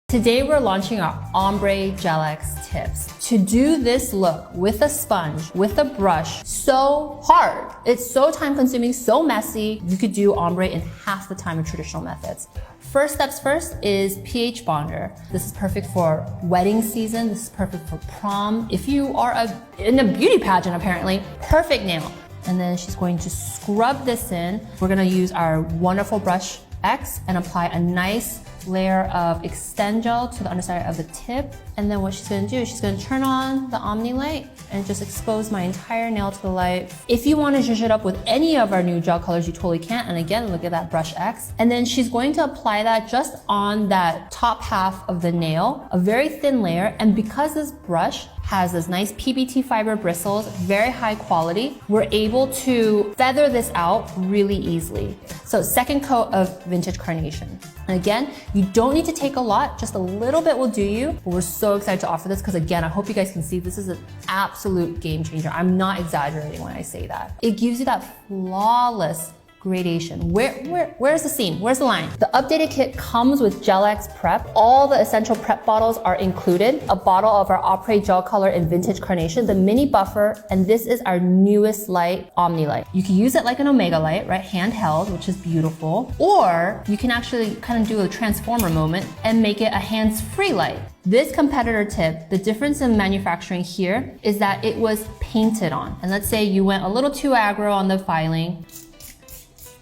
Today we're launching our Ombré GelX tips. To do this look with a sponge, with a brush, so hard. It's so time consuming, so messy. You could do ombre in half the time of traditional methods. First steps first is pH bonder. This is perfect for wedding season. This is perfect for prom. If you are in a beauty pageant apparently, perfect nail. And then she's going to scrub this in. We're gonna use our wonderful brush X and apply a nice layer of extend gel to the underside of the tip. And then what she's gonna do is she's gonna turn on the Omni light and just expose my entire nail to the light. If you wanna zhuzh it up with any of our new gel colors, you totally can. And again, look at that brush X. And then she's going to apply that just on that top half of the nail, a very thin layer. And because this brush has this nice PBT fiber bristles, very high quality, we're able to feather this out really easily. So second coat of vintage Carnation. And again, you don't need to take a lot, just a little bit will do you. But we're so excited to offer this because again, I hope you guys can see this is an absolute game changer. I'm not exaggerating when I say that. It gives you that flawless gradation. Where's the seam? Where's the line? The updated kit comes with GelX prep. All the essential prep bottles are included. A bottle of our Ombré gel color in vintage Carnation, the mini buffer, and this is our newest light, Omni light. You can use it like an Omega light, right? Handheld, which is beautiful. Or you can actually kind of do a transformer moment and make it a hands-free light. This competitor tip, the difference in manufacturing here is that it was painted on. And let's say you went a little too aggro on the filing.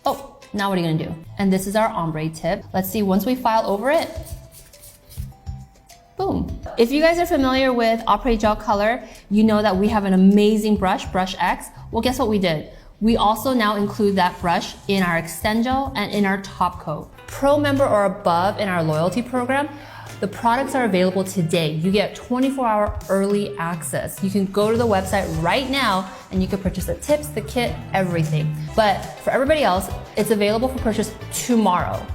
Oh, now what are you gonna do? And this is our ombre tip. Let's see, once we file over it, boom. If you guys are familiar with Ombré gel color, you know that we have an amazing brush, brush X. Well, guess what we did? We also now include that brush in our extend gel and in our top coat. Pro member or above in our loyalty program, the products are available today. You get 24-hour early access. You can go to the website right now and you can purchase the tips, the kit, everything. But for everybody else, it's available for purchase tomorrow.